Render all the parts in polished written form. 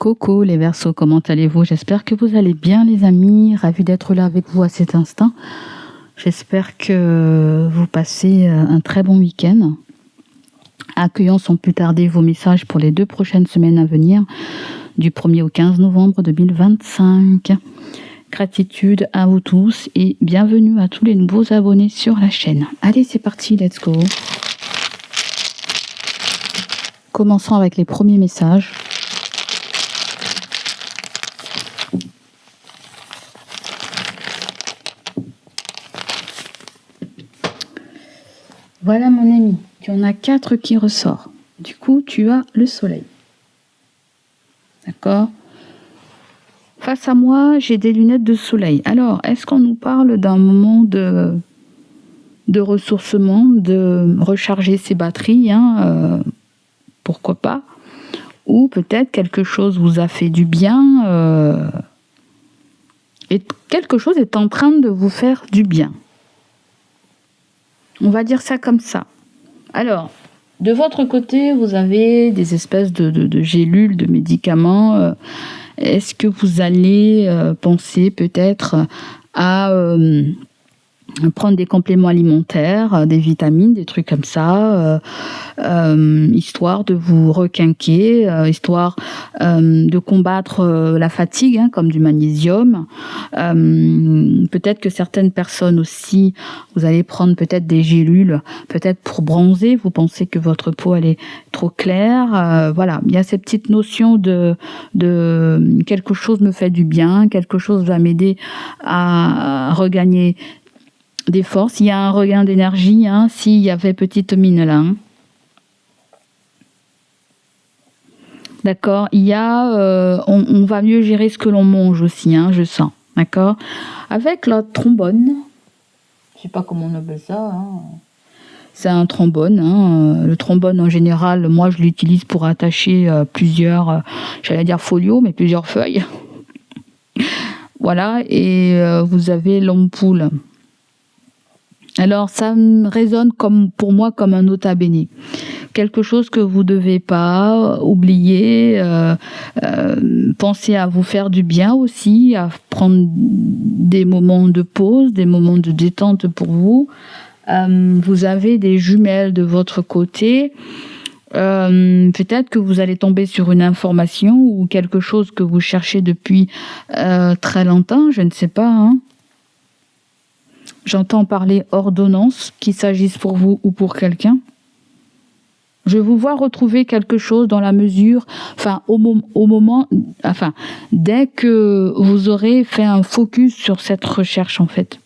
Coucou les Verseaux, comment allez-vous? J'espère que vous allez bien les amis, ravi d'être là avec vous à cet instant. J'espère que vous passez un très bon week-end. Accueillons sans plus tarder vos messages pour les 2 prochaines semaines à venir, du 1er au 15 novembre 2025. Gratitude à vous tous et bienvenue à tous les nouveaux abonnés sur la chaîne. Allez, c'est parti, let's go. Commençons avec les premiers messages. Voilà mon ami, tu en as 4 qui ressortent. Du coup, tu as le soleil. D'accord? Face à moi, j'ai des lunettes de soleil. Alors, est-ce qu'on nous parle d'un moment de ressourcement, de recharger ses batteries, pourquoi pas? Ou peut-être quelque chose vous a fait du bien et quelque chose est en train de vous faire du bien. On va dire ça comme ça. Alors, de votre côté, vous avez des espèces de gélules, de médicaments. Est-ce que vous allez penser peut-être à prendre des compléments alimentaires, des vitamines, des trucs comme ça, histoire de vous requinquer, histoire de combattre la fatigue, comme du magnésium. Peut-être que certaines personnes aussi, vous allez prendre peut-être des gélules, peut-être pour bronzer, vous pensez que votre peau elle est trop claire. Voilà, il y a cette petite notion de quelque chose me fait du bien, quelque chose va m'aider à regagner des forces. Il y a un regain d'énergie, s'il y avait petite mine là. D'accord. Il y a, on va mieux gérer ce que l'on mange aussi, je sens. D'accord. Avec la trombone, je sais pas comment on appelle ça. C'est un trombone. Le trombone en général, moi je l'utilise pour attacher plusieurs, j'allais dire folios, mais plusieurs feuilles. Voilà. Et vous avez l'ampoule. Alors, ça me résonne pour moi comme un nota bene. Quelque chose que vous ne devez pas oublier. Pensez à vous faire du bien aussi, à prendre des moments de pause, des moments de détente pour vous. Vous avez des jumelles de votre côté. Peut-être que vous allez tomber sur une information ou quelque chose que vous cherchez depuis très longtemps, je ne sais pas. J'entends parler ordonnance, qu'il s'agisse pour vous ou pour quelqu'un. Je vous vois retrouver quelque chose dans la mesure, dès que vous aurez fait un focus sur cette recherche en fait.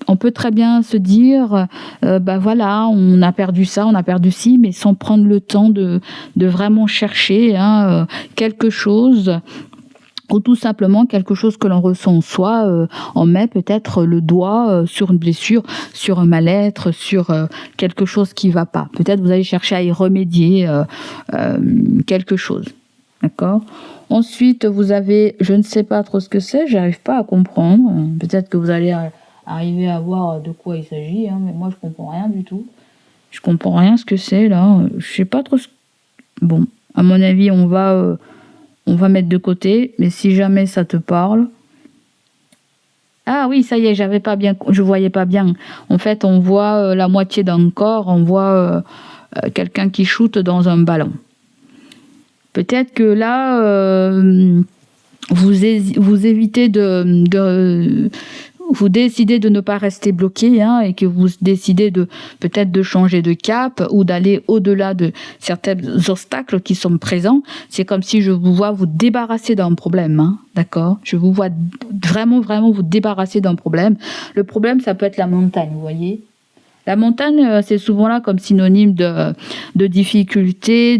On peut très bien se dire, voilà, on a perdu ça, on a perdu ci, mais sans prendre le temps de vraiment chercher quelque chose. Ou tout simplement quelque chose que l'on ressent en soi, on met peut-être le doigt sur une blessure, sur un mal-être, sur quelque chose qui ne va pas. Peut-être vous allez chercher à y remédier quelque chose. D'accord ? Ensuite, vous avez, je ne sais pas trop ce que c'est, j'arrive pas à comprendre. Peut-être que vous allez arriver à voir de quoi il s'agit, mais moi je comprends rien du tout. Je comprends rien ce que c'est là. Je sais pas trop ce... Bon, à mon avis, on va mettre de côté, mais si jamais ça te parle... Ah oui, ça y est, je voyais pas bien. En fait, on voit la moitié d'un corps, on voit quelqu'un qui shoote dans un ballon. Peut-être que là, vous évitez vous décidez de ne pas rester bloqué et que vous décidez peut-être de changer de cap ou d'aller au-delà de certains obstacles qui sont présents. C'est comme si je vous vois vous débarrasser d'un problème, d'accord? Je vous vois vraiment, vraiment vous débarrasser d'un problème. Le problème, ça peut être la montagne, vous voyez? La montagne, c'est souvent là comme synonyme de difficulté,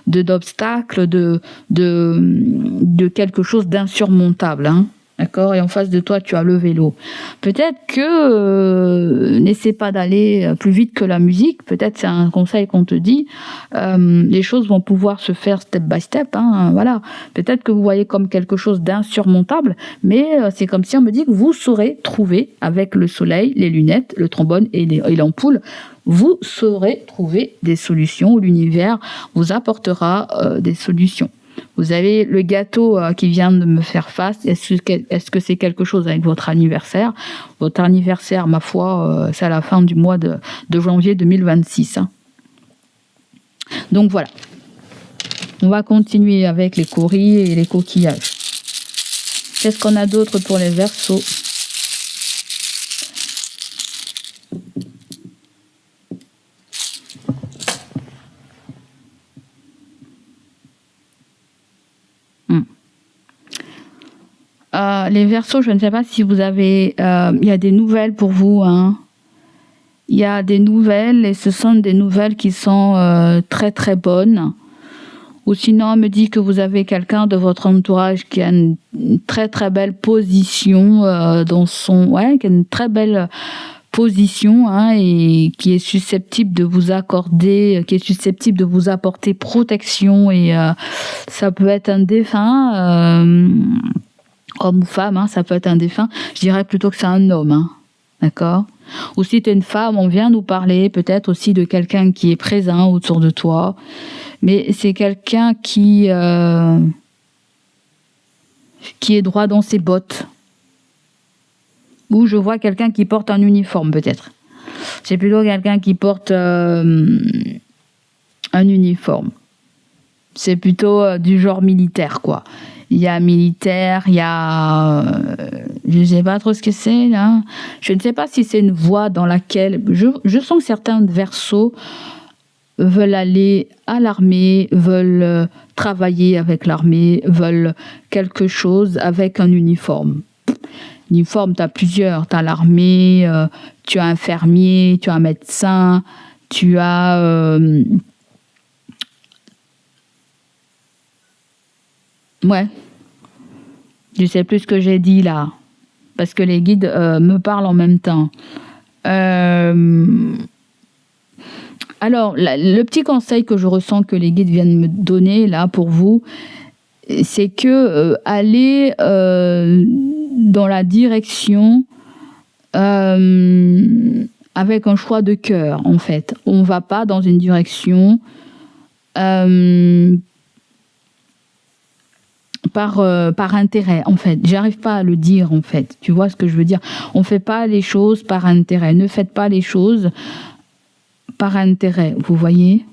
d'obstacle, de quelque chose d'insurmontable, D'accord, et en face de toi, tu as le vélo. Peut-être que n'essaie pas d'aller plus vite que la musique. Peut-être c'est un conseil qu'on te dit. Les choses vont pouvoir se faire step by step. Voilà. Peut-être que vous voyez comme quelque chose d'insurmontable, mais c'est comme si on me dit que vous saurez trouver avec le soleil, les lunettes, le trombone et l'ampoule. Vous saurez trouver des solutions. L'univers vous apportera des solutions. Vous avez le gâteau qui vient de me faire face. Est-ce que c'est quelque chose avec votre anniversaire? Votre anniversaire, ma foi, c'est à la fin du mois de janvier 2026. Hein. Donc voilà. On va continuer avec les coris et les coquillages. Qu'est-ce qu'on a d'autre pour les Verseaux? Les Verseaux, je ne sais pas si vous avez... Il y a des nouvelles pour vous. Hein. Il y a des nouvelles et ce sont des nouvelles qui sont très très bonnes. Ou sinon, on me dit que vous avez quelqu'un de votre entourage qui a une très très belle position dans son... Ouais, qui a une très belle position hein, et qui est susceptible de vous accorder, qui est susceptible de vous apporter protection et ça peut être un défunt, homme ou femme, hein, ça peut être un défunt. Je dirais plutôt que c'est un homme, hein, d'accord? Ou si tu es une femme, on vient nous parler peut-être aussi de quelqu'un qui est présent autour de toi, mais c'est quelqu'un qui est droit dans ses bottes. Ou je vois quelqu'un qui porte un uniforme peut-être. C'est plutôt quelqu'un qui porte un uniforme. C'est plutôt du genre militaire, quoi. Il y a militaire, il y a... je ne sais pas trop ce que c'est, là. Je ne sais pas si c'est une voie dans laquelle... Je sens que certains Verseaux veulent aller à l'armée, veulent travailler avec l'armée, veulent quelque chose avec un uniforme. Uniforme, tu as plusieurs. Tu as l'armée, tu as infirmier, tu as médecin, tu as... Ouais. Je sais plus ce que j'ai dit là. Parce que les guides me parlent en même temps. Alors, le petit conseil que je ressens que les guides viennent me donner là pour vous, c'est que aller dans la direction avec un choix de cœur, en fait. On ne va pas dans une direction par intérêt, en fait. J'arrive pas à le dire, en fait. Tu vois ce que je veux dire? On ne fait pas les choses par intérêt. Ne faites pas les choses par intérêt, vous voyez?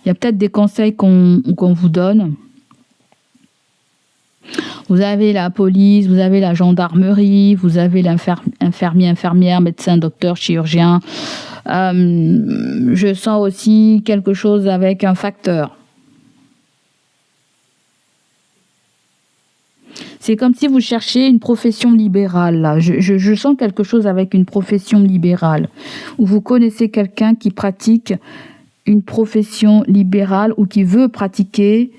Il y a peut-être des conseils qu'on vous donne. Vous avez la police, vous avez la gendarmerie, vous avez l'infirmier, infirmière, médecin, docteur, chirurgien. Je sens aussi quelque chose avec un facteur. C'est comme si vous cherchiez une profession libérale. Là. Je sens quelque chose avec une profession libérale. Où vous connaissez quelqu'un qui pratique une profession libérale ou qui veut pratiquer.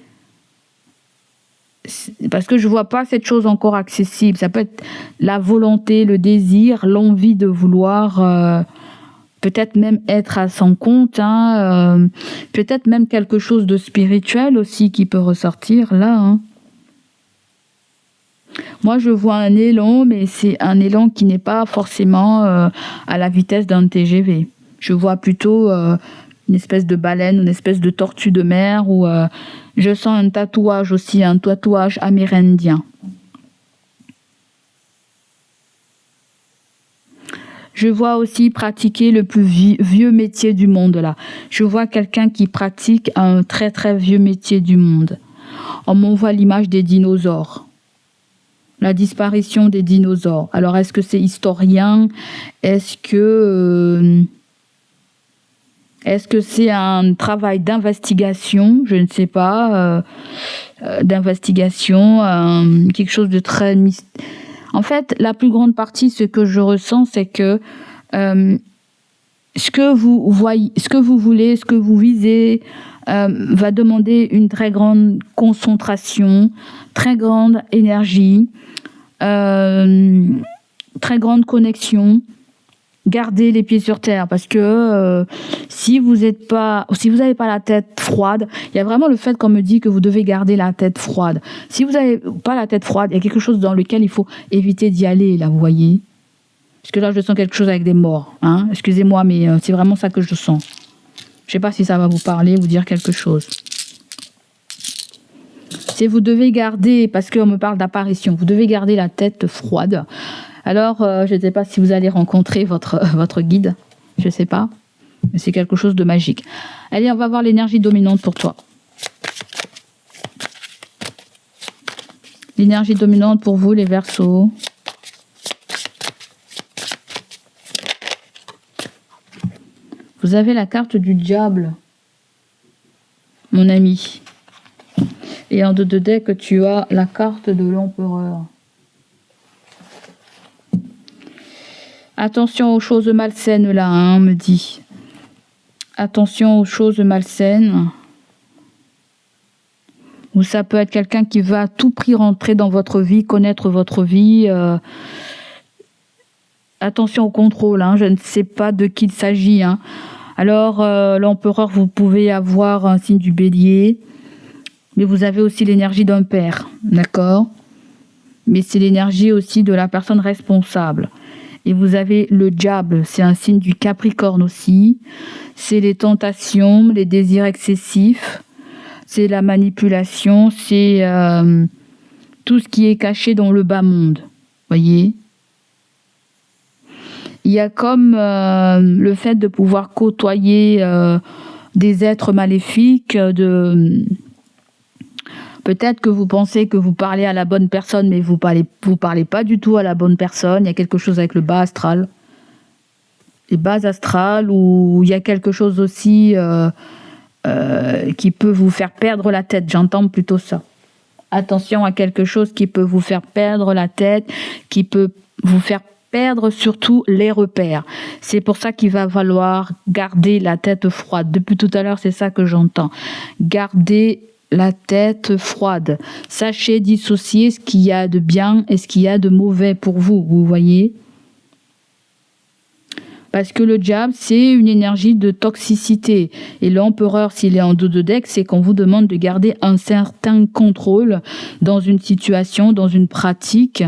Parce que je ne vois pas cette chose encore accessible. Ça peut être la volonté, le désir, l'envie de vouloir peut-être même être à son compte. Hein, peut-être même quelque chose de spirituel aussi qui peut ressortir là. Hein. Moi, je vois un élan, mais c'est un élan qui n'est pas forcément à la vitesse d'un TGV. Je vois plutôt une espèce de baleine, une espèce de tortue de mer, ou je sens un tatouage aussi, un tatouage amérindien. Je vois aussi pratiquer le plus vieux métier du monde, là. Je vois quelqu'un qui pratique un très très vieux métier du monde. On m'envoie l'image des dinosaures. La disparition des dinosaures. Alors, est-ce que c'est historien? Est-ce que c'est un travail d'investigation? Je ne sais pas. D'investigation, quelque chose de très mystérieux. En fait, la plus grande partie, ce que je ressens, c'est que ce que vous voyez, ce que vous voulez, ce que vous visez, va demander une très grande concentration, très grande énergie, très grande connexion. Gardez les pieds sur terre parce que si vous n'avez pas la tête froide, il y a vraiment le fait qu'on me dit que vous devez garder la tête froide. Si vous n'avez pas la tête froide, il y a quelque chose dans lequel il faut éviter d'y aller, là, vous voyez. Parce que là, je sens quelque chose avec des morts. Hein. Excusez-moi, mais c'est vraiment ça que je sens. Je ne sais pas si ça va vous parler, vous dire quelque chose. c'est vous devez garder, parce qu'on me parle d'apparition, vous devez garder la tête froide. Alors, je ne sais pas si vous allez rencontrer votre guide, je ne sais pas, mais c'est quelque chose de magique. Allez, on va voir l'énergie dominante pour toi. L'énergie dominante pour vous, les Verseaux. Vous avez la carte du diable, mon ami. Et en dos de deck, tu as la carte de l'empereur. Attention aux choses malsaines là, hein, on me dit. Attention aux choses malsaines. Ou ça peut être quelqu'un qui veut à tout prix rentrer dans votre vie, connaître votre vie. Attention au contrôle, hein, je ne sais pas de qui il s'agit. Hein. Alors, l'empereur, vous pouvez avoir un signe du bélier, mais vous avez aussi l'énergie d'un père, d'accord? Mais c'est l'énergie aussi de la personne responsable. Et vous avez le diable, c'est un signe du Capricorne aussi. C'est les tentations, les désirs excessifs, c'est la manipulation, c'est tout ce qui est caché dans le bas monde, voyez? Il y a comme le fait de pouvoir côtoyer des êtres maléfiques, peut-être que vous pensez que vous parlez à la bonne personne, mais vous parlez pas du tout à la bonne personne. Il y a quelque chose avec le bas astral. Les bas astrales, où il y a quelque chose aussi qui peut vous faire perdre la tête. J'entends plutôt ça. Attention à quelque chose qui peut vous faire perdre la tête, qui peut vous faire perdre surtout les repères. C'est pour ça qu'il va falloir garder la tête froide. Depuis tout à l'heure, c'est ça que j'entends. Gardez la tête froide. Sachez dissocier ce qu'il y a de bien et ce qu'il y a de mauvais pour vous, vous voyez? Parce que le diable, c'est une énergie de toxicité. Et l'empereur, s'il est en dos de deck, c'est qu'on vous demande de garder un certain contrôle dans une situation, dans une pratique,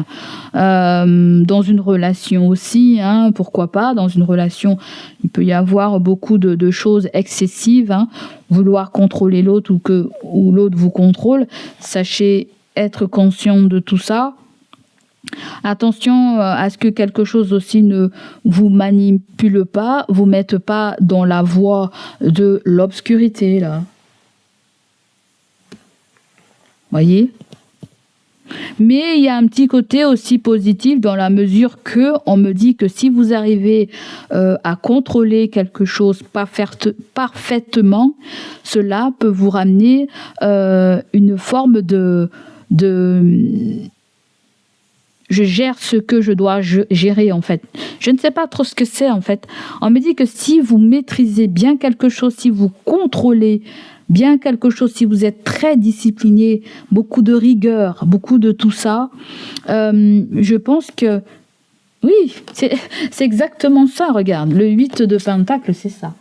dans une relation aussi, hein, pourquoi pas. Dans une relation, il peut y avoir beaucoup de choses excessives, hein, vouloir contrôler l'autre ou l'autre vous contrôle. Sachez être conscient de tout ça. Attention à ce que quelque chose aussi ne vous manipule pas, vous mette pas dans la voie de l'obscurité, là. Voyez? Mais il y a un petit côté aussi positif dans la mesure que on me dit que si vous arrivez à contrôler quelque chose parfaitement, cela peut vous ramener une forme de je gère ce que je dois gérer, en fait. Je ne sais pas trop ce que c'est, en fait. On me dit que si vous maîtrisez bien quelque chose, si vous contrôlez bien quelque chose, si vous êtes très discipliné, beaucoup de rigueur, beaucoup de tout ça, je pense que, oui, c'est exactement ça, regarde. Le 8 de Pentacle, c'est ça.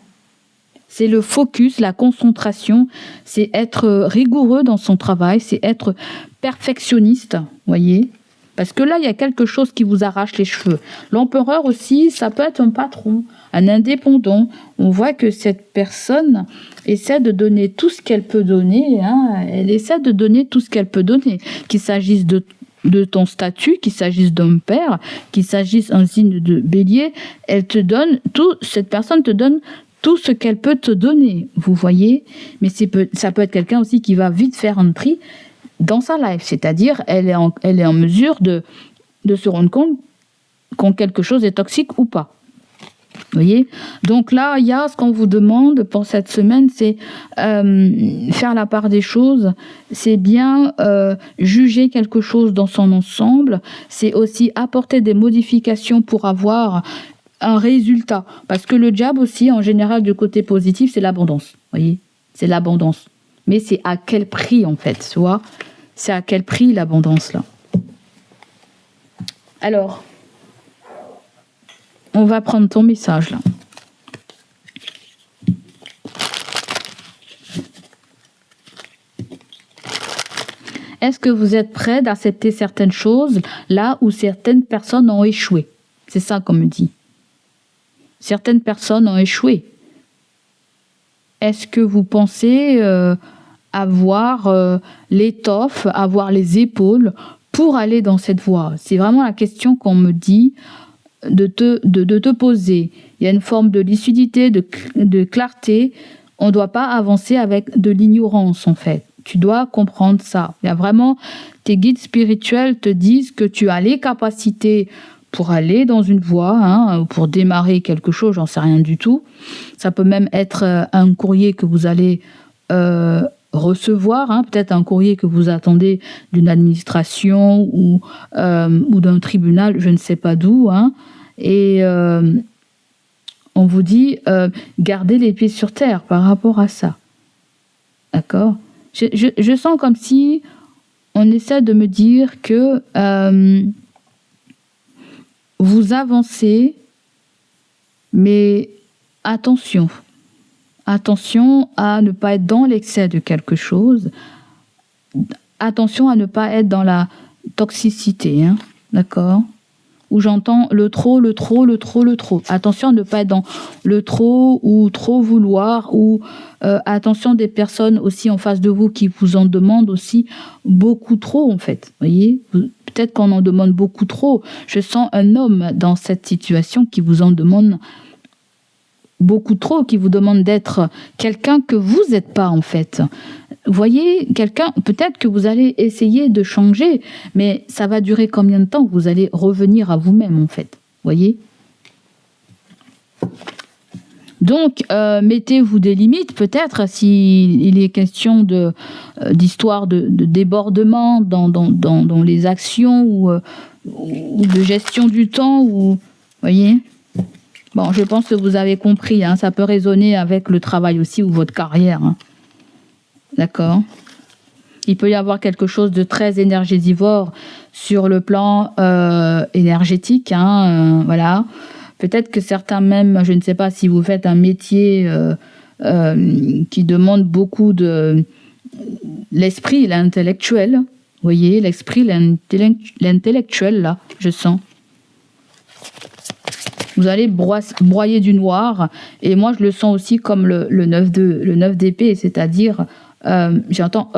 C'est le focus, la concentration, c'est être rigoureux dans son travail, c'est être perfectionniste, voyez. Parce que là, il y a quelque chose qui vous arrache les cheveux. L'empereur aussi, ça peut être un patron, un indépendant. On voit que cette personne essaie de donner tout ce qu'elle peut donner. Hein. Elle essaie de donner tout ce qu'elle peut donner. Qu'il s'agisse de ton statut, qu'il s'agisse d'un père, qu'il s'agisse d'un signe de bélier, elle te donne tout. Cette personne te donne tout ce qu'elle peut te donner. Vous voyez? Mais ça peut être quelqu'un aussi qui va vite faire un tri dans sa life, c'est-à-dire elle est en mesure de se rendre compte quand quelque chose est toxique ou pas. Vous voyez? Donc là, il y a ce qu'on vous demande pour cette semaine, c'est faire la part des choses, c'est bien juger quelque chose dans son ensemble, c'est aussi apporter des modifications pour avoir un résultat. Parce que le diable aussi, en général, du côté positif, c'est l'abondance. Vous voyez? C'est l'abondance. Mais c'est à quel prix, en fait, tu vois? C'est à quel prix l'abondance, là? Alors, on va prendre ton message, là. Est-ce que vous êtes prêt d'accepter certaines choses là où certaines personnes ont échoué? C'est ça qu'on me dit. Certaines personnes ont échoué. Est-ce que vous pensez avoir l'étoffe, avoir les épaules pour aller dans cette voie? C'est vraiment la question qu'on me dit de te poser. Il y a une forme de lucidité, de clarté. On ne doit pas avancer avec de l'ignorance, en fait. Tu dois comprendre ça. Il y a vraiment, tes guides spirituels te disent que tu as les capacités pour aller dans une voie, hein, pour démarrer quelque chose, j'en sais rien du tout. Ça peut même être un courrier que vous allez recevoir, hein, peut-être un courrier que vous attendez d'une administration ou d'un tribunal, je ne sais pas d'où, hein, et on vous dit gardez les pieds sur terre par rapport à ça. D'accord? Je sens comme si on essaie de me dire que vous avancez, mais attention. Attention à ne pas être dans l'excès de quelque chose. Attention à ne pas être dans la toxicité, hein, d'accord? Où j'entends le trop, le trop, le trop, le trop. Attention à ne pas être dans le trop ou trop vouloir. Ou attention des personnes aussi en face de vous qui vous en demandent aussi beaucoup trop, en fait. Vous voyez? Peut-être qu'on en demande beaucoup trop. Je sens un homme dans cette situation qui vous en demande beaucoup trop, qui vous demande d'être quelqu'un que vous n'êtes pas, en fait. Vous voyez, quelqu'un, peut-être que vous allez essayer de changer, mais ça va durer combien de temps? Vous allez revenir à vous-même, en fait. Vous voyez? Donc, mettez-vous des limites, peut-être, s'il est question d'histoire de débordement dans les actions ou de gestion du temps. Vous voyez? Bon, je pense que vous avez compris, hein, ça peut résonner avec le travail aussi ou votre carrière. Hein. D'accord? Il peut y avoir quelque chose de très énergétivore sur le plan énergétique. Hein, voilà. Peut-être que certains même, je ne sais pas si vous faites un métier qui demande beaucoup de l'esprit, l'intellectuel. Vous voyez, l'esprit, l'intellectuel, là, je sens. Vous allez broyer du noir. Et moi, je le sens aussi comme le 9 d'épée, c'est-à-dire, j'entends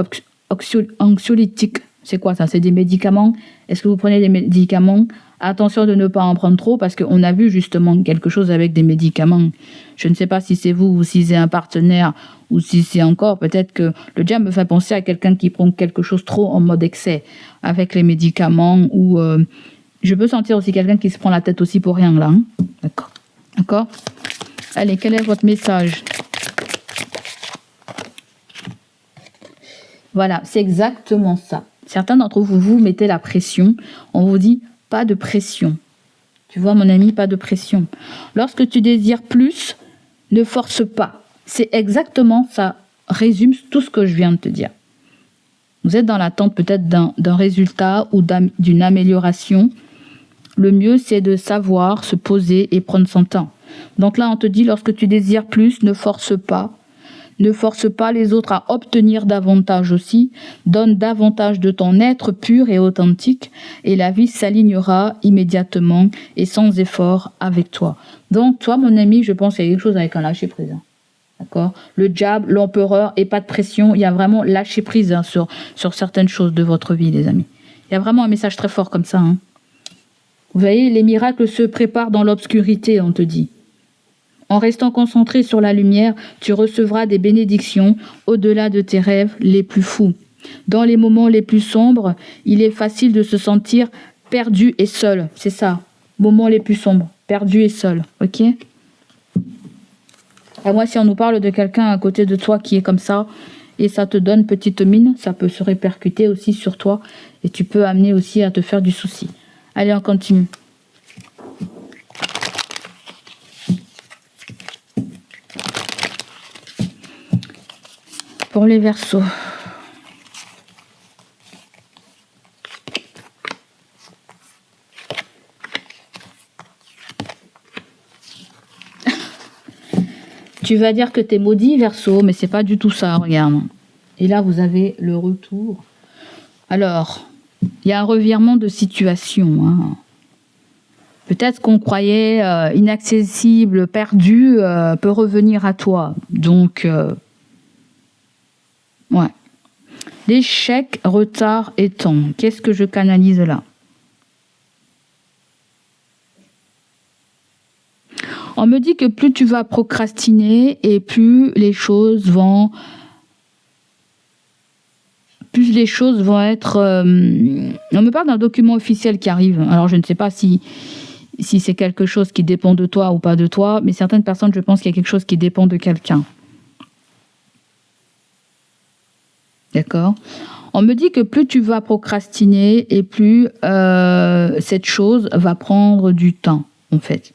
anxiolytique. C'est quoi ça? C'est des médicaments? Est-ce que vous prenez des médicaments? Attention de ne pas en prendre trop parce qu'on a vu justement quelque chose avec des médicaments. Je ne sais pas si c'est vous ou si c'est un partenaire ou si c'est encore, peut-être que le diable me fait penser à quelqu'un qui prend quelque chose trop en mode excès avec les médicaments ou je peux sentir aussi quelqu'un qui se prend la tête aussi pour rien là. Hein. D'accord. D'accord. Allez, quel est votre message? Voilà, c'est exactement ça. Certains d'entre vous, vous mettez la pression. On vous dit pas de pression. Tu vois, mon ami, pas de pression. Lorsque tu désires plus, ne force pas. C'est exactement ça. Résume tout ce que je viens de te dire. Vous êtes dans l'attente peut-être d'un résultat ou d'une amélioration. Le mieux, c'est de savoir se poser et prendre son temps. Donc là, on te dit, lorsque tu désires plus, ne force pas. Ne force pas les autres à obtenir davantage aussi. Donne davantage de ton être pur et authentique et la vie s'alignera immédiatement et sans effort avec toi. Donc, toi, mon ami, je pense qu'il y a quelque chose avec un lâcher-prise. D'accord? Le diable, l'empereur et pas de pression. Il y a vraiment lâcher-prise hein, sur certaines choses de votre vie, les amis. Il y a vraiment un message très fort comme ça. Hein. Vous voyez, les miracles se préparent dans l'obscurité, on te dit. En restant concentré sur la lumière, tu recevras des bénédictions au-delà de tes rêves les plus fous. Dans les moments les plus sombres, il est facile de se sentir perdu et seul. C'est ça, moments les plus sombres, perdu et seul. Ok? Et moi, si on nous parle de quelqu'un à côté de toi qui est comme ça, et ça te donne petite mine, ça peut se répercuter aussi sur toi, et tu peux amener aussi à te faire du souci. Allez, on continue. Pour les Verseaux. Tu vas dire que t'es maudit, Verseau, mais c'est pas du tout ça, regarde. Et là, vous avez le retour. Alors, il y a un revirement de situation. Hein. Peut-être qu'on croyait inaccessible, perdu, peut revenir à toi. Donc, ouais. L'échec, retard et temps. Qu'est-ce que je canalise là? On me dit que plus tu vas procrastiner et plus les choses vont être... on me parle d'un document officiel qui arrive. Alors je ne sais pas si c'est quelque chose qui dépend de toi ou pas de toi, mais certaines personnes, je pense qu'il y a quelque chose qui dépend de quelqu'un. D'accord? On me dit que plus tu vas procrastiner et plus cette chose va prendre du temps, en fait.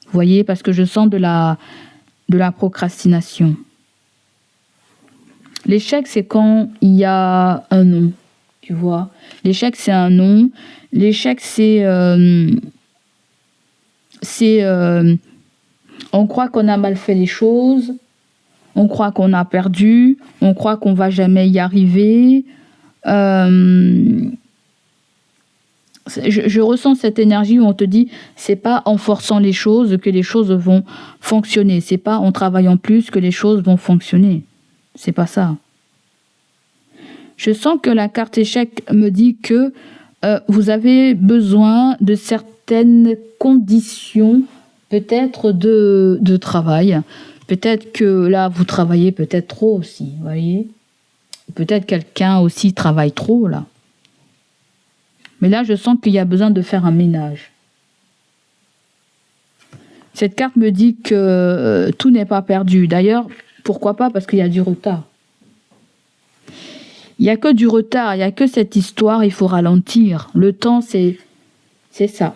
Vous voyez, parce que je sens de la procrastination. L'échec, c'est quand il y a un non, tu vois. L'échec, c'est un non. L'échec, c'est on croit qu'on a mal fait les choses, on croit qu'on a perdu, on croit qu'on va jamais y arriver. Je ressens cette énergie où on te dit c'est pas en forçant les choses que les choses vont fonctionner, c'est pas en travaillant plus que les choses vont fonctionner. C'est pas ça. Je sens que la carte échec me dit que vous avez besoin de certaines conditions, peut-être de travail. Peut-être que là, vous travaillez peut-être trop aussi, vous voyez. Peut-être quelqu'un aussi travaille trop, là. Mais là, je sens qu'il y a besoin de faire un ménage. Cette carte me dit que tout n'est pas perdu. D'ailleurs, pourquoi pas? Parce qu'il y a du retard. Il n'y a que du retard, il n'y a que cette histoire, il faut ralentir. Le temps, c'est ça.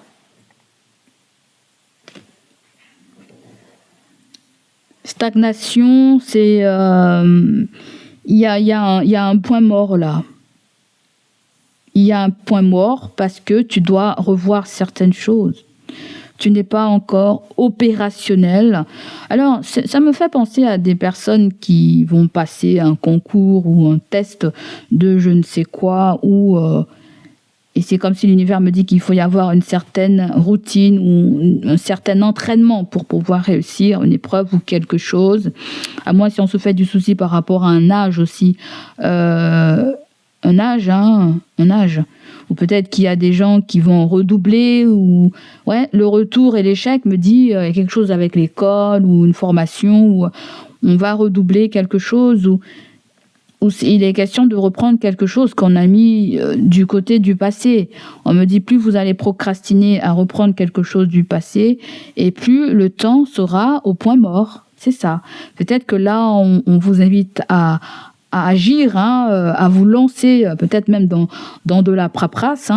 Stagnation, c'est... il y a un point mort là. Il y a un point mort parce que tu dois revoir certaines choses. Tu n'es pas encore opérationnel. Alors, ça me fait penser à des personnes qui vont passer un concours ou un test de je ne sais quoi, et c'est comme si l'univers me dit qu'il faut y avoir une certaine routine ou un certain entraînement pour pouvoir réussir une épreuve ou quelque chose. À moins si on se fait du souci par rapport à un âge aussi. Un âge. Ou peut-être qu'il y a des gens qui vont redoubler, ou le retour et l'échec me dit il y a quelque chose avec l'école ou une formation où on va redoubler quelque chose, ou il est question de reprendre quelque chose qu'on a mis du côté du passé. On me dit plus vous allez procrastiner à reprendre quelque chose du passé, et plus le temps sera au point mort. C'est ça. Peut-être que là, on vous invite à agir, à vous lancer, peut-être même dans de la paperasse.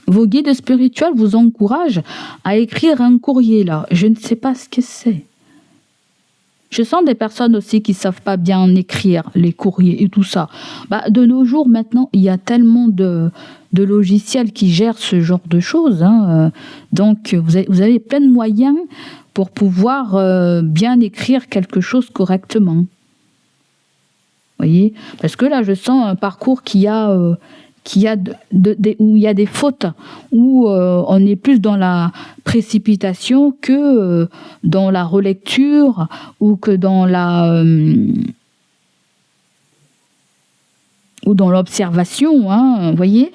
Vos guides spirituels vous encouragent à écrire un courrier là. Je ne sais pas ce que c'est. Je sens des personnes aussi qui ne savent pas bien écrire les courriers et tout ça. De nos jours, maintenant, il y a tellement de logiciels qui gèrent ce genre de choses. Donc, vous avez plein de moyens pour pouvoir bien écrire quelque chose correctement. Voyez ? Parce que là, je sens un parcours où il y a des fautes, où on est plus dans la précipitation que dans la relecture, ou que dans ou dans l'observation, vous voyez ?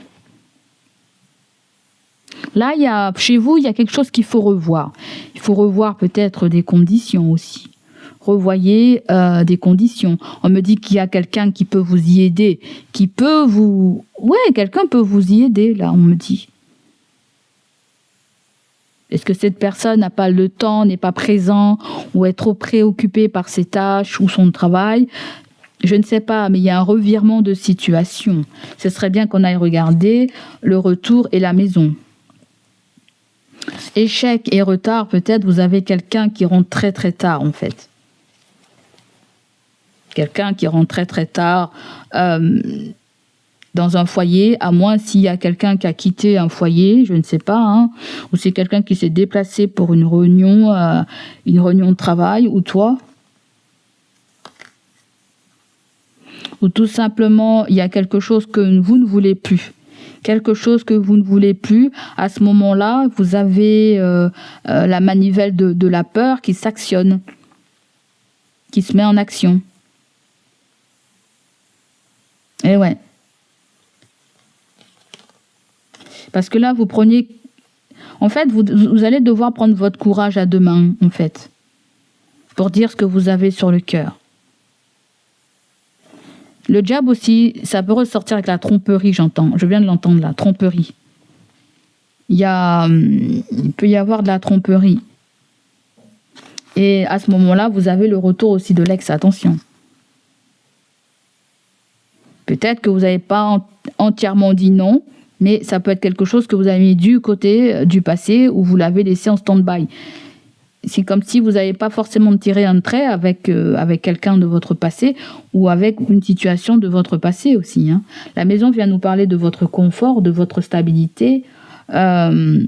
Là, chez vous, il y a quelque chose qu'il faut revoir. Il faut revoir peut-être des conditions aussi. Revoyez des conditions. On me dit qu'il y a quelqu'un qui peut vous y aider, quelqu'un peut vous y aider, là, on me dit. Est-ce que cette personne n'a pas le temps, n'est pas présent, ou est trop préoccupée par ses tâches ou son travail? Je ne sais pas, mais il y a un revirement de situation. Ce serait bien qu'on aille regarder le retour et la maison. Échec et retard, peut-être vous avez quelqu'un qui rentre très très tard, en fait. Quelqu'un qui rentre très très tard dans un foyer, à moins s'il y a quelqu'un qui a quitté un foyer, je ne sais pas, ou c'est quelqu'un qui s'est déplacé pour une réunion de travail, ou toi. Ou tout simplement, il y a quelque chose que vous ne voulez plus. Quelque chose que vous ne voulez plus, à ce moment-là, vous avez la manivelle de la peur qui s'actionne, qui se met en action. Et ouais. Parce que là, vous prenez... En fait, vous allez devoir prendre votre courage à deux mains, en fait, pour dire ce que vous avez sur le cœur. Le diable aussi, ça peut ressortir avec la tromperie, j'entends. Je viens de l'entendre, la tromperie. Il peut y avoir de la tromperie. Et à ce moment-là, vous avez le retour aussi de l'ex. Attention. Peut-être que vous n'avez pas entièrement dit non, mais ça peut être quelque chose que vous avez mis du côté du passé ou vous l'avez laissé en stand-by. C'est comme si vous n'avez pas forcément tiré un trait avec quelqu'un de votre passé ou avec une situation de votre passé aussi. Hein. La maison vient nous parler de votre confort, de votre stabilité. Il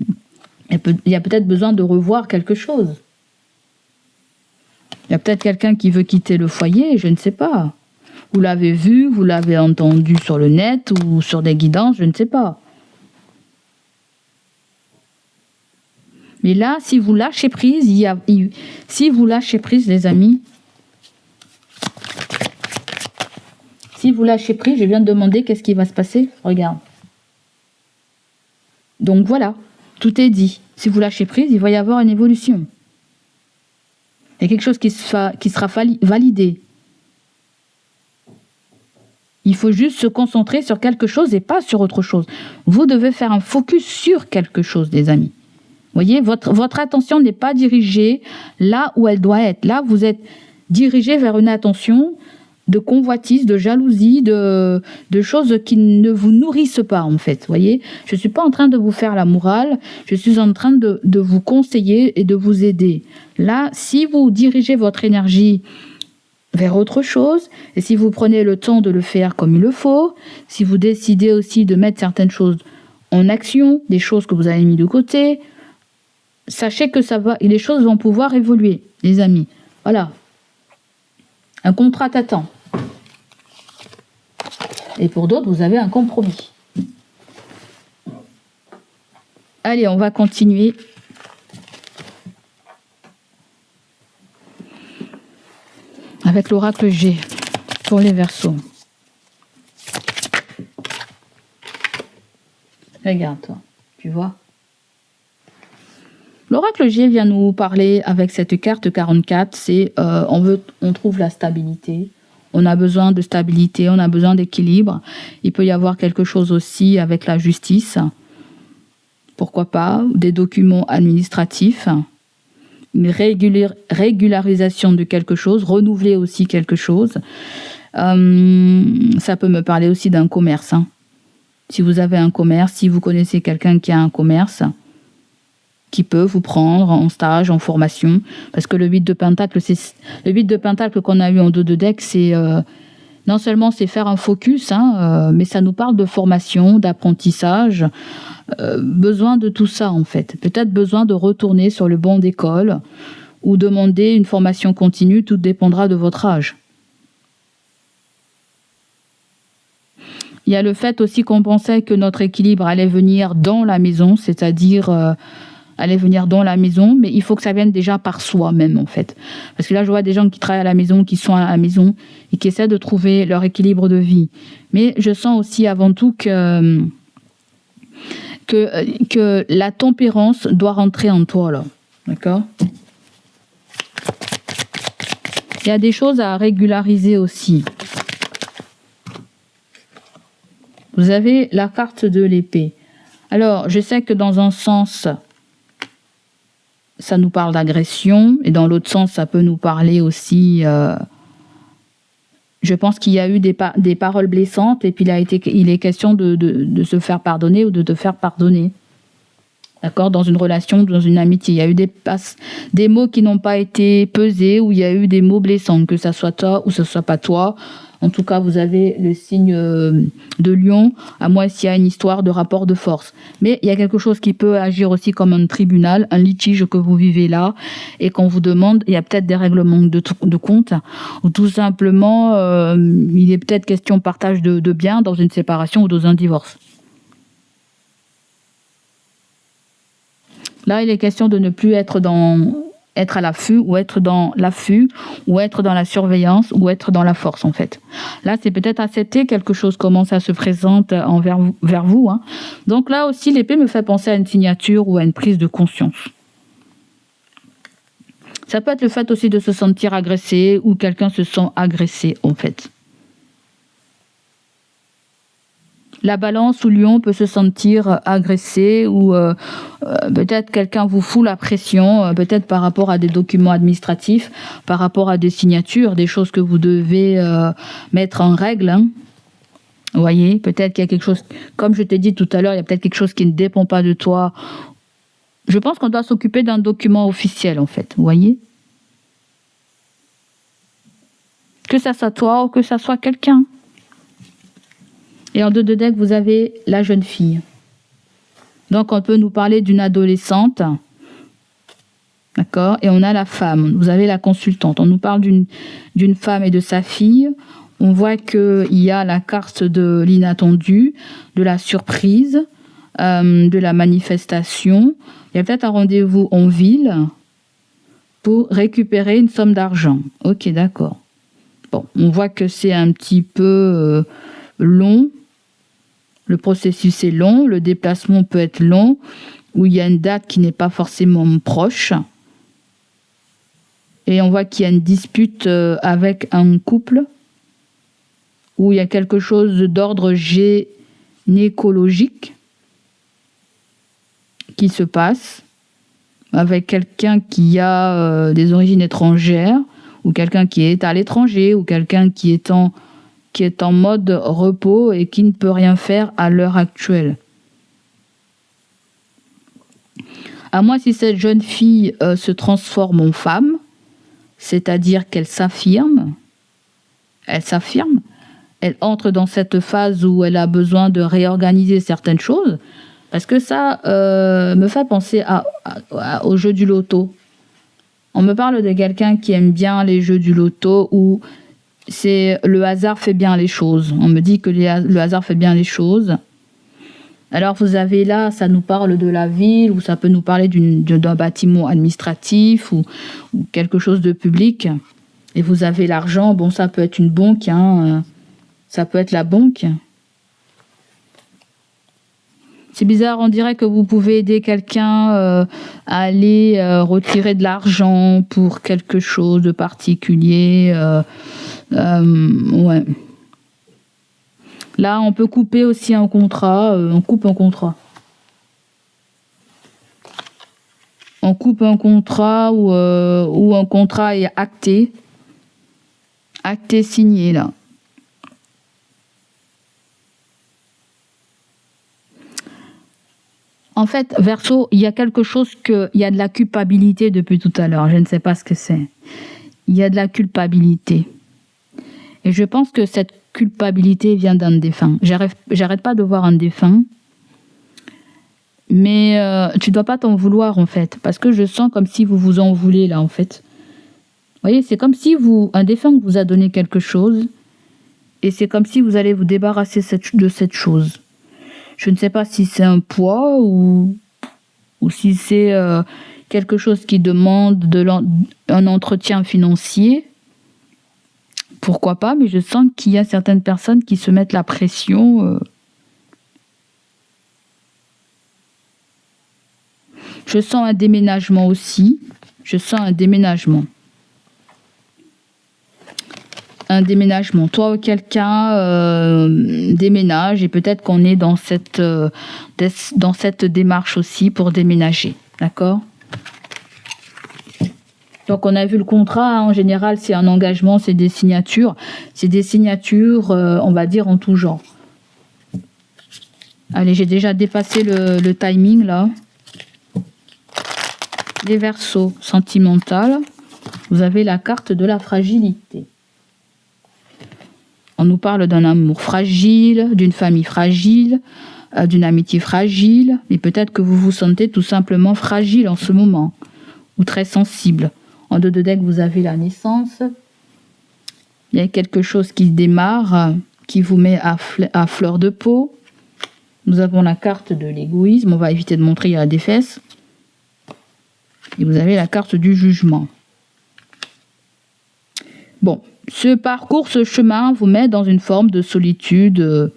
y a peut-être besoin de revoir quelque chose. Il y a peut-être quelqu'un qui veut quitter le foyer, je ne sais pas. Vous l'avez vu, vous l'avez entendu sur le net ou sur des guidances, je ne sais pas. Mais là, si vous lâchez prise, si vous lâchez prise, les amis, si vous lâchez prise, je viens de demander qu'est-ce qui va se passer. Regarde. Donc voilà, tout est dit. Si vous lâchez prise, il va y avoir une évolution. Il y a quelque chose qui sera validé. Il faut juste se concentrer sur quelque chose et pas sur autre chose. Vous devez faire un focus sur quelque chose, les amis. Vous voyez, votre attention n'est pas dirigée là où elle doit être. Là, vous êtes dirigé vers une attention de convoitise, de jalousie, de choses qui ne vous nourrissent pas, en fait. Vous voyez, je ne suis pas en train de vous faire la morale, je suis en train de vous conseiller et de vous aider. Là, si vous dirigez votre énergie vers autre chose, et si vous prenez le temps de le faire comme il le faut, si vous décidez aussi de mettre certaines choses en action, des choses que vous avez mis de côté, sachez que les choses vont pouvoir évoluer, les amis. Voilà. Un contrat t'attend. Et pour d'autres, vous avez un compromis. Allez, on va continuer. Avec l'oracle G pour les Verseaux. Regarde-toi, tu vois. L'oracle G vient nous parler avec cette carte 44, c'est on trouve la stabilité. On a besoin de stabilité, on a besoin d'équilibre. Il peut y avoir quelque chose aussi avec la justice. Pourquoi pas, des documents administratifs. Une régularisation de quelque chose, renouveler aussi quelque chose. Ça peut me parler aussi d'un commerce. Hein. Si vous avez un commerce, si vous connaissez quelqu'un qui a un commerce, qui peut vous prendre en stage, en formation, parce que le 8 de Pentacle, qu'on a eu en dos de deck, c'est non seulement c'est faire un focus, mais ça nous parle de formation, d'apprentissage, besoin de tout ça en fait. Peut-être besoin de retourner sur le banc d'école ou demander une formation continue, tout dépendra de votre âge. Il y a le fait aussi qu'on pensait que notre équilibre allait venir dans la maison, c'est-à-dire allait venir dans la maison, mais il faut que ça vienne déjà par soi-même en fait. Parce que là, je vois des gens qui travaillent à la maison, qui sont à la maison et qui essaient de trouver leur équilibre de vie. Mais je sens aussi avant tout que la tempérance doit rentrer en toi là. D'accord ? Il y a des choses à régulariser aussi. Vous avez la carte de l'épée. Alors, je sais que dans un sens, ça nous parle d'agression, et dans l'autre sens, ça peut nous parler aussi... je pense qu'il y a eu des paroles blessantes, et puis il est question de se faire pardonner ou de te faire pardonner. D'accord ? Dans une relation, dans une amitié, il y a eu des mots qui n'ont pas été pesés, ou il y a eu des mots blessants, que ça soit toi ou que ce soit pas toi. En tout cas, vous avez le signe de Lion, à moins s'il y a une histoire de rapport de force. Mais il y a quelque chose qui peut agir aussi comme un tribunal, un litige que vous vivez là, et qu'on vous demande, il y a peut-être des règlements de compte, ou tout simplement, il est peut-être question de partage de biens dans une séparation ou dans un divorce. Là, il est question de ne plus être dans Être à l'affût, ou être dans l'affût, ou être dans la surveillance, ou être dans la force, en fait. Là, c'est peut-être accepter quelque chose commence à se présenter vers vous. Hein. Donc là aussi, l'épée me fait penser à une signature ou à une prise de conscience. Ça peut être le fait aussi de se sentir agressé, ou quelqu'un se sent agressé, en fait. La balance ou lion peut se sentir agressé ou peut-être quelqu'un vous fout la pression, peut-être par rapport à des documents administratifs, par rapport à des signatures, des choses que vous devez mettre en règle. Hein. Vous voyez, peut-être qu'il y a quelque chose, comme je t'ai dit tout à l'heure, il y a peut-être quelque chose qui ne dépend pas de toi. Je pense qu'on doit s'occuper d'un document officiel en fait, vous voyez. Que ça soit toi ou que ça soit quelqu'un. Et en 2 de deck, vous avez la jeune fille. Donc, on peut nous parler d'une adolescente. D'accord ? Et on a la femme. Vous avez la consultante. On nous parle d'une femme et de sa fille. On voit qu'il y a la carte de l'inattendu, de la surprise, de la manifestation. Il y a peut-être un rendez-vous en ville pour récupérer une somme d'argent. Ok, d'accord. Bon, on voit que c'est un petit peu long. Le processus est long, le déplacement peut être long, où il y a une date qui n'est pas forcément proche. Et on voit qu'il y a une dispute avec un couple, où il y a quelque chose d'ordre gynécologique qui se passe, avec quelqu'un qui a des origines étrangères, ou quelqu'un qui est à l'étranger, ou quelqu'un qui est en mode repos et qui ne peut rien faire à l'heure actuelle. À moins si cette jeune fille se transforme en femme, c'est-à-dire qu'elle s'affirme, elle entre dans cette phase où elle a besoin de réorganiser certaines choses, parce que ça me fait penser au jeu du loto. On me parle de quelqu'un qui aime bien les jeux du loto où le hasard fait bien les choses. On me dit que le hasard fait bien les choses. Alors vous avez là, ça nous parle de la ville, ou ça peut nous parler d'un bâtiment administratif ou quelque chose de public. Et vous avez l'argent, bon ça peut être une banque, hein, ça peut être la banque. C'est bizarre, on dirait que vous pouvez aider quelqu'un à aller retirer de l'argent pour quelque chose de particulier. Ouais. Là, on peut couper aussi un contrat. On coupe un contrat. On coupe un contrat ou un contrat est acté. Acté, signé, là. En fait, Verseau, il y a quelque chose il y a de la culpabilité depuis tout à l'heure. Je ne sais pas ce que c'est. Il y a de la culpabilité. Et je pense que cette culpabilité vient d'un défunt. J'arrête pas de voir un défunt. Mais tu dois pas t'en vouloir, en fait. Parce que je sens comme si vous vous en voulez, là, en fait. Vous voyez, c'est comme si un défunt vous a donné quelque chose. Et c'est comme si vous allez vous débarrasser de cette chose. Je ne sais pas si c'est un poids ou si c'est quelque chose qui demande un entretien financier. Pourquoi pas, mais je sens qu'il y a certaines personnes qui se mettent la pression. Je sens un déménagement aussi. Je sens un déménagement. Un déménagement. Toi ou quelqu'un déménage et peut-être qu'on est dans cette démarche aussi pour déménager. D'accord ? Donc on a vu le contrat, hein, en général c'est un engagement, c'est des signatures. C'est des signatures, on va dire, en tout genre. Allez, j'ai déjà dépassé le timing là. Les Verseaux sentimentales. Vous avez la carte de la fragilité. On nous parle d'un amour fragile, d'une famille fragile, d'une amitié fragile, mais peut-être que vous vous sentez tout simplement fragile en ce moment, ou très sensible. En 2 de deck, vous avez la naissance. Il y a quelque chose qui démarre, qui vous met à fleur de peau. Nous avons la carte de l'égoïsme. On va éviter de montrer, il y a des fesses. Et vous avez la carte du jugement. Bon, ce parcours, ce chemin vous met dans une forme de solitude,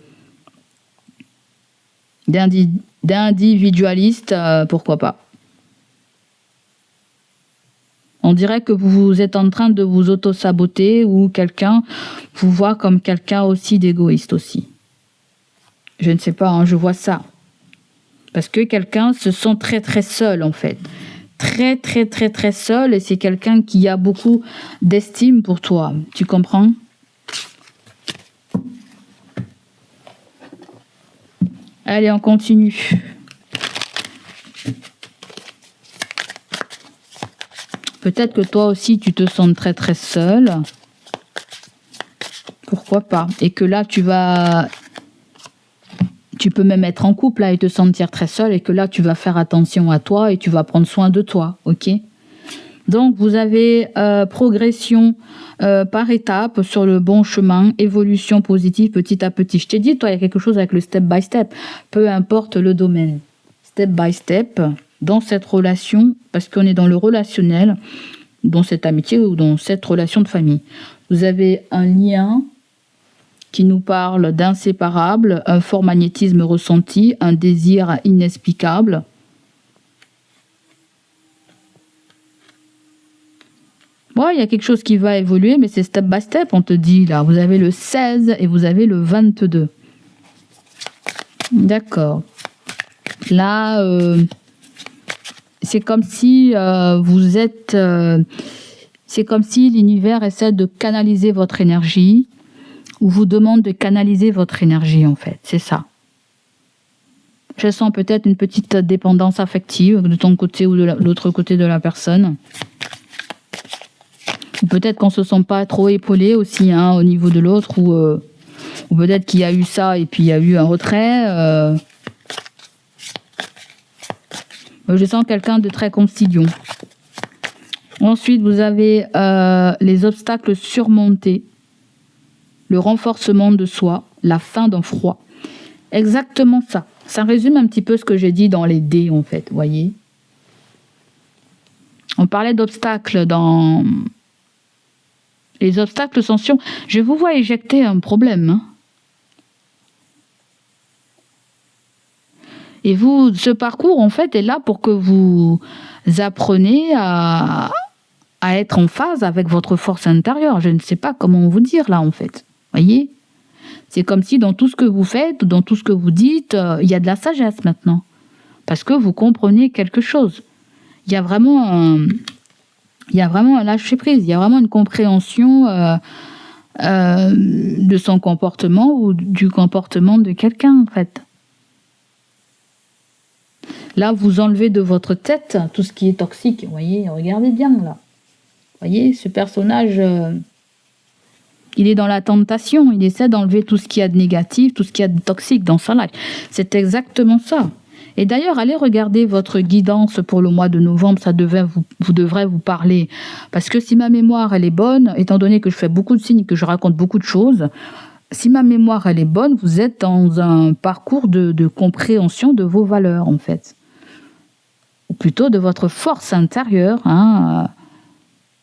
d'individualiste, pourquoi pas. On dirait que vous êtes en train de vous auto-saboter ou quelqu'un vous voit comme quelqu'un aussi d'égoïste aussi. Je ne sais pas, hein, je vois ça. Parce que quelqu'un se sent très très seul en fait. Très très très très seul et c'est quelqu'un qui a beaucoup d'estime pour toi. Tu comprends ? Allez, on continue. Peut-être que toi aussi, tu te sens très très seul. Pourquoi pas ? Et que là, tu peux même être en couple là, et te sentir très seul et que là, tu vas faire attention à toi et tu vas prendre soin de toi. Ok ? Donc, vous avez progression par étapes sur le bon chemin, évolution positive petit à petit. Je t'ai dit, toi, il y a quelque chose avec le step by step. Peu importe le domaine. Step by step, dans cette relation, parce qu'on est dans le relationnel, dans cette amitié ou dans cette relation de famille. Vous avez un lien qui nous parle d'inséparable, un fort magnétisme ressenti, un désir inexplicable. Bon, il y a quelque chose qui va évoluer, mais c'est step by step, on te dit là. Vous avez le 16 et vous avez le 22. D'accord. Là, c'est comme si c'est comme si l'univers essaie de canaliser votre énergie ou vous demande de canaliser votre énergie en fait, c'est ça. Je sens peut-être une petite dépendance affective de ton côté ou de l'autre côté de la personne. Ou peut-être qu'on se sent pas trop épaulé aussi hein, au niveau de l'autre ou peut-être qu'il y a eu ça et puis il y a eu un retrait. Je sens quelqu'un de très conciliant. Ensuite, vous avez les obstacles surmontés, le renforcement de soi, la fin d'un froid. Exactement ça. Ça résume un petit peu ce que j'ai dit dans les dés, en fait, vous voyez. On parlait d'obstacles dans... Les obstacles sont sûrs. Je vous vois éjecter un problème. Hein. Et vous, ce parcours, en fait, est là pour que vous appreniez à être en phase avec votre force intérieure. Je ne sais pas comment vous dire, là, en fait. Voyez ? C'est comme si dans tout ce que vous faites, dans tout ce que vous dites, il y a de la sagesse maintenant. Parce que vous comprenez quelque chose. Il y a vraiment un lâcher-prise. Il y a vraiment une compréhension de son comportement ou du comportement de quelqu'un, en fait. Là, vous enlevez de votre tête tout ce qui est toxique. Vous voyez, regardez bien, là. Vous voyez, ce personnage... il est dans la tentation, il essaie d'enlever tout ce qu'il y a de négatif, tout ce qu'il y a de toxique dans sa life. C'est exactement ça. Et d'ailleurs, allez regarder votre guidance pour le mois de novembre, ça vous devrez vous parler. Parce que si ma mémoire, elle est bonne, étant donné que je fais beaucoup de signes, que je raconte beaucoup de choses, si ma mémoire, elle est bonne, vous êtes dans un parcours de compréhension de vos valeurs, en fait. Ou plutôt de votre force intérieure, hein.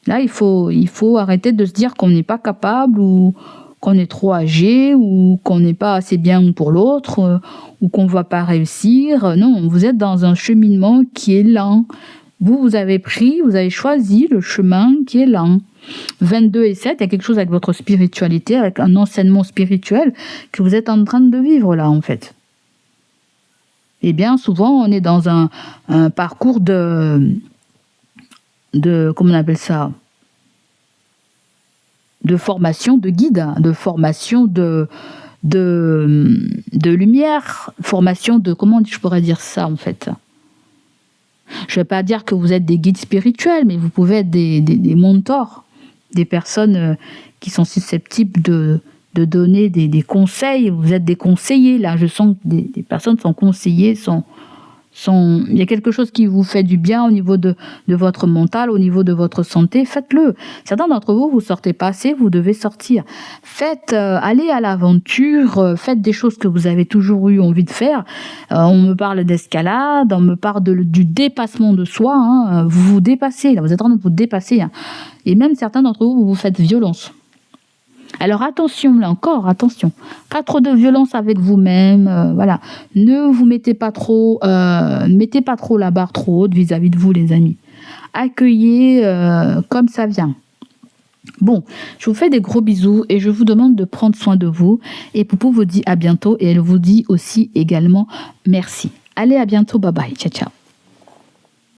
Là, il faut arrêter de se dire qu'on n'est pas capable ou qu'on est trop âgé ou qu'on n'est pas assez bien pour l'autre ou qu'on ne va pas réussir. Non, vous êtes dans un cheminement qui est lent. Vous avez choisi le chemin qui est lent. 22 et 7, il y a quelque chose avec votre spiritualité, avec un enseignement spirituel que vous êtes en train de vivre là, en fait. Et bien souvent, on est dans un parcours de comment on appelle ça, de formation de guide, de formation de lumière, formation de, comment je pourrais dire ça en fait. Je ne vais pas dire que vous êtes des guides spirituels, mais vous pouvez être des mentors, des personnes qui sont susceptibles de donner des conseils. Vous êtes des conseillers, là, je sens que des personnes sont conseillées, sont il y a quelque chose qui vous fait du bien au niveau de votre mental, au niveau de votre santé, faites-le. Certains d'entre vous, vous sortez pas assez, vous devez sortir. Faites, allez à l'aventure, faites des choses que vous avez toujours eu envie de faire. On me parle d'escalade, on me parle du dépassement de soi. Hein. Vous vous dépassez, là, vous êtes en train de vous dépasser. Hein. Et même certains d'entre vous, vous faites violence. Alors attention, là encore, attention. Pas trop de violence avec vous-même, voilà. Ne vous mettez pas trop la barre trop haute vis-à-vis de vous, les amis. Accueillez comme ça vient. Bon, je vous fais des gros bisous et je vous demande de prendre soin de vous. Et Poupou vous dit à bientôt et elle vous dit aussi également merci. Allez, à bientôt, bye bye, ciao ciao.